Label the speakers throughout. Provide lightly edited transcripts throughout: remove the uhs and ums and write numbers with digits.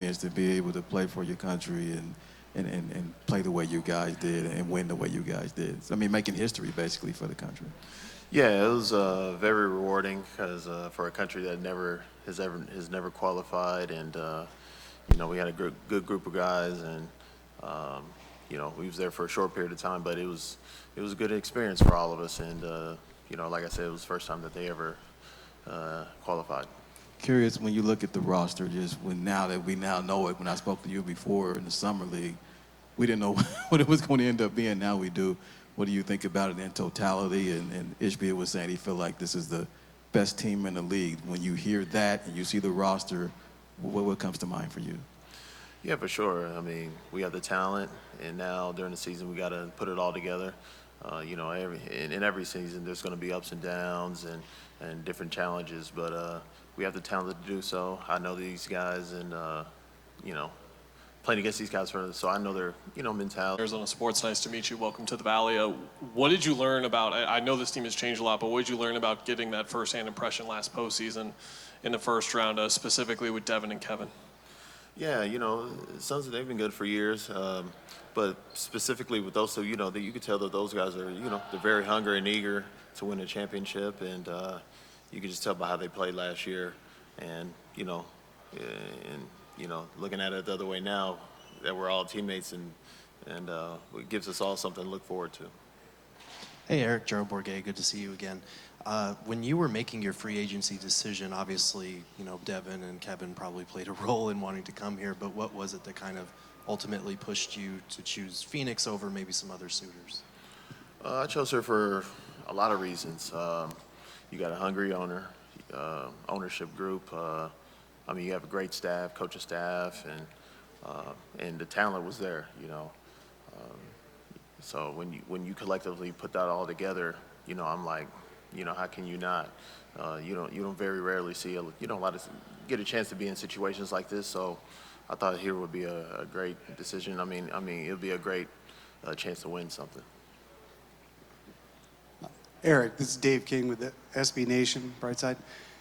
Speaker 1: is to be able to play for your country and play the way you guys did and win the way you guys did. So, I mean, making history basically for the country.
Speaker 2: Yeah, it was very rewarding because for a country that has never qualified, and we had a good group of guys, and um, we was there for a short period of time, but it was a good experience for all of us, and like I said, it was the first time that they ever qualified.
Speaker 1: Curious when you look at the roster, just when now that we now know it. When I spoke to you before in the summer league, we didn't know what it was going to end up being. Now we do. What do you think about it in totality? And Ishbia was saying he felt like this is the best team in the league. When you hear that and you see the roster, what comes to mind for you?
Speaker 2: Yeah, for sure. I mean, we have the talent, and now during the season, we got to put it all together. In every season, there's going to be ups and downs and different challenges, but we have the talent to do so. I know these guys, and you know, playing against these guys so I know their mentality.
Speaker 3: Arizona Sports, nice to meet you. Welcome to the Valley. What did you learn about? I know this team has changed a lot, but what did you learn about getting that first-hand impression last postseason in the first round, specifically with Devin and Kevin?
Speaker 2: Yeah, Suns they've been good for years, but specifically with those two, that you could tell that those guys are, they're very hungry and eager to win a championship, and you could just tell by how they played last year, and looking at it the other way now, that we're all teammates, and it gives us all something to look forward to.
Speaker 4: Hey, Eric, Joe Bourget, good to see you again. When you were making your free agency decision, obviously, Devin and Kevin probably played a role in wanting to come here, but what was it that kind of ultimately pushed you to choose Phoenix over maybe some other suitors?
Speaker 2: I chose her for a lot of reasons. You got a hungry ownership group. I mean, you have a great staff, coaching staff, and the talent was there. So when you collectively put that all together, I'm like, how can you not? You don't very rarely see a lot of get a chance to be in situations like this. So I thought here would be a great decision. I mean, it would be a great chance to win something.
Speaker 5: Eric, this is Dave King with the SB Nation, Brightside.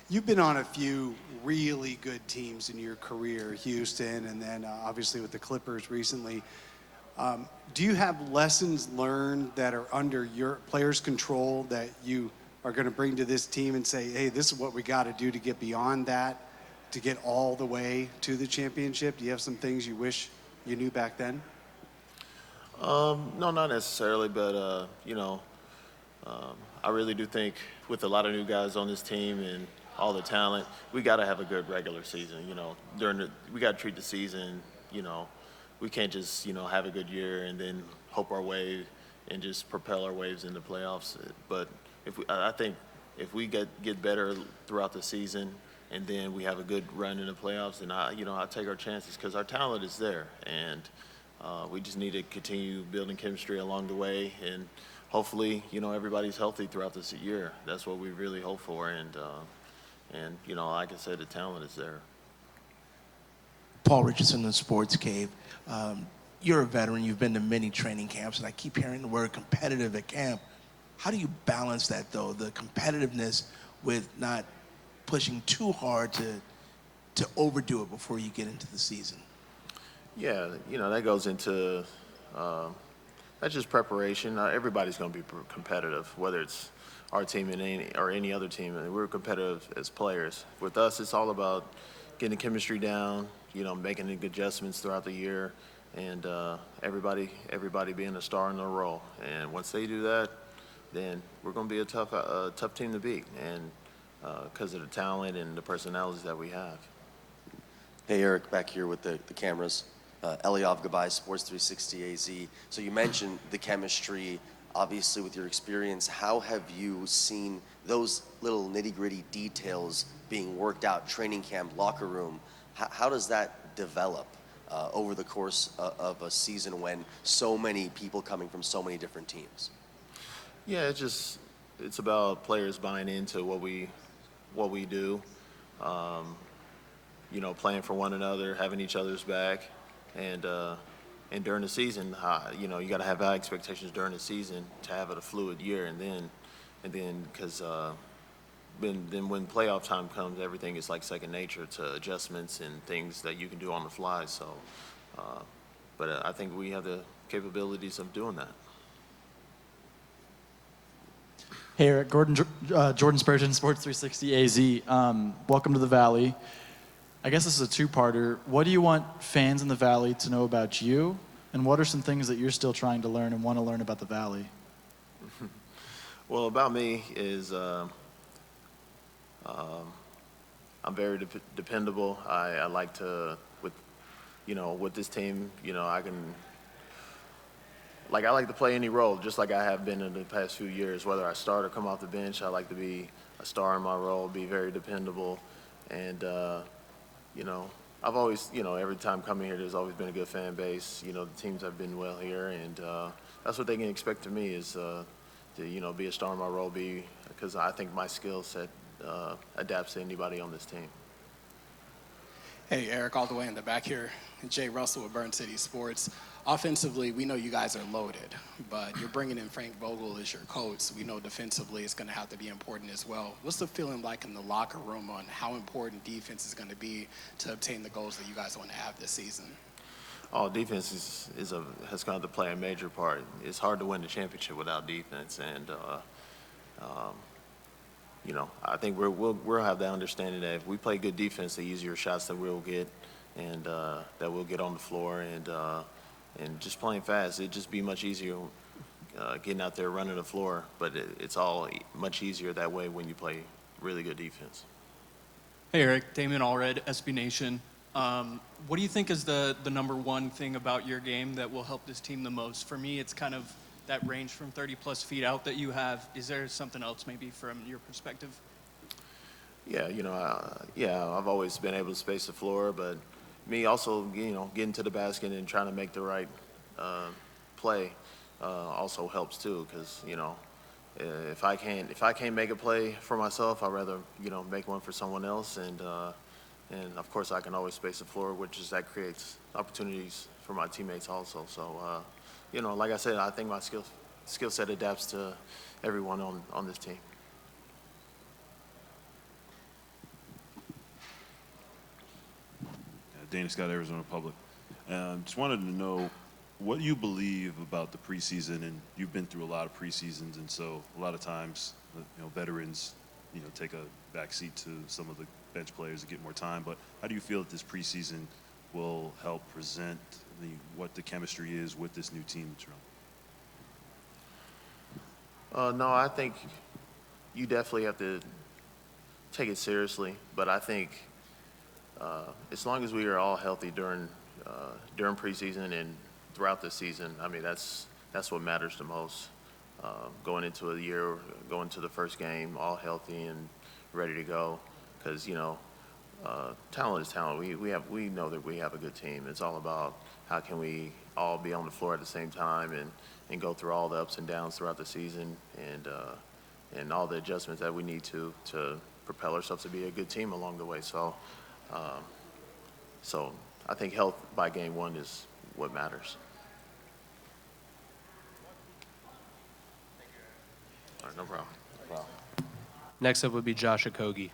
Speaker 5: You've been on a few really good teams in your career, Houston, and then obviously with the Clippers recently. Do you have lessons learned that are under your players' control that you are going to bring to this team and say, hey, this is what we got to do to get beyond that, to get all the way to the championship? Do you have some things you wish you knew back then?
Speaker 2: No, not necessarily, but I really do think with a lot of new guys on this team and all the talent, we got to have a good regular season. We got to treat the season. We can't just have a good year and then hope our way and just propel our waves into playoffs. But I think if we get better throughout the season and then we have a good run in the playoffs, then I take our chances because our talent is there, and we just need to continue building chemistry along the way, and hopefully everybody's healthy throughout this year. That's what we really hope for, and like I said, the talent is there.
Speaker 6: Paul Richardson, the Sports Cave. You're a veteran. You've been to many training camps, and I keep hearing the word competitive at camp. How do you balance that, though, the competitiveness with not pushing too hard to overdo it before you get into the season?
Speaker 2: Yeah, that goes into that's just preparation. Everybody's going to be competitive, whether it's our team and any other team. And we're competitive as players. With us, it's all about getting the chemistry down, making the good adjustments throughout the year, and everybody being a star in their role. And once they do that, then we're going to be a tough team to beat, and because of the talent and the personalities that we have.
Speaker 7: Hey, Eric, back here with the cameras. Eliav Gabay, Sports 360 AZ. So you mentioned the chemistry, obviously with your experience. How have you seen those little nitty-gritty details being worked out, training camp, locker room? How does that develop over the course of a season when so many people coming from so many different teams?
Speaker 2: Yeah, it's about players buying into what we do, playing for one another, having each other's back, and during the season, you got to have high expectations during the season to have it a fluid year, and then because when playoff time comes, everything is like second nature to adjustments and things that you can do on the fly. So, but I think we have the capabilities of doing that.
Speaker 8: Hey, Eric, Jordan Spurgeon, Sports 360 AZ. Welcome to the Valley. I guess this is a two-parter. What do you want fans in the Valley to know about you? And what are some things that you're still trying to learn and want to learn about the Valley?
Speaker 2: Well, about me is I'm very dependable. I like to, with this team, I like to play any role, just like I have been in the past few years. Whether I start or come off the bench, I like to be a star in my role, be very dependable. And, I've always, every time coming here, there's always been a good fan base. The teams have been well here, and that's what they can expect of me is to, be a star in my role, because I think my skill set adapts to anybody on this team.
Speaker 9: Hey, Eric, all the way in the back here. Jay Russell with Burn City Sports. Offensively, we know you guys are loaded, but you're bringing in Frank Vogel as your coach. So we know defensively it's going to have to be important as well. What's the feeling like in the locker room on how important defense is going to be to obtain the goals that you guys want to have this season?
Speaker 2: Oh, defense has got to play a major part. It's hard to win the championship without defense, and I think we'll have that understanding that if we play good defense, the easier shots that we'll get, and that we'll get on the floor, and just playing fast. It'd just be much easier getting out there running the floor, but it's all much easier that way when you play really good defense.
Speaker 10: Hey, Eric, Damon Allred, SB Nation. What do you think is the number one thing about your game that will help this team the most? For me, it's kind of that range from 30-plus feet out that you have. Is there something else maybe from your perspective?
Speaker 2: Yeah, I've always been able to space the floor, but me also, getting to the basket and trying to make the right play also helps too, because, if I can't make a play for myself, I'd rather, make one for someone else, and of course I can always space the floor, that creates opportunities for my teammates also. So, like I said, I think my skill set adapts to everyone on this team.
Speaker 11: Dana Scott, Arizona Public. Just wanted to know what you believe about the preseason, and you've been through a lot of preseasons, and so a lot of times, veterans, take a backseat to some of the bench players to get more time. But how do you feel that this preseason will help present what the chemistry is with this new team that's running?
Speaker 2: No, I think you definitely have to take it seriously, but I think as long as we are all healthy during preseason and throughout the season, I mean that's what matters the most. Going into a year, going to the first game, all healthy and ready to go, because talent is talent. We know that we have a good team. It's all about how can we all be on the floor at the same time and go through all the ups and downs throughout the season and all the adjustments that we need to propel ourselves to be a good team along the way. So I think health by game one is what matters. All right, no problem.
Speaker 12: Next up would be Josh Okogie.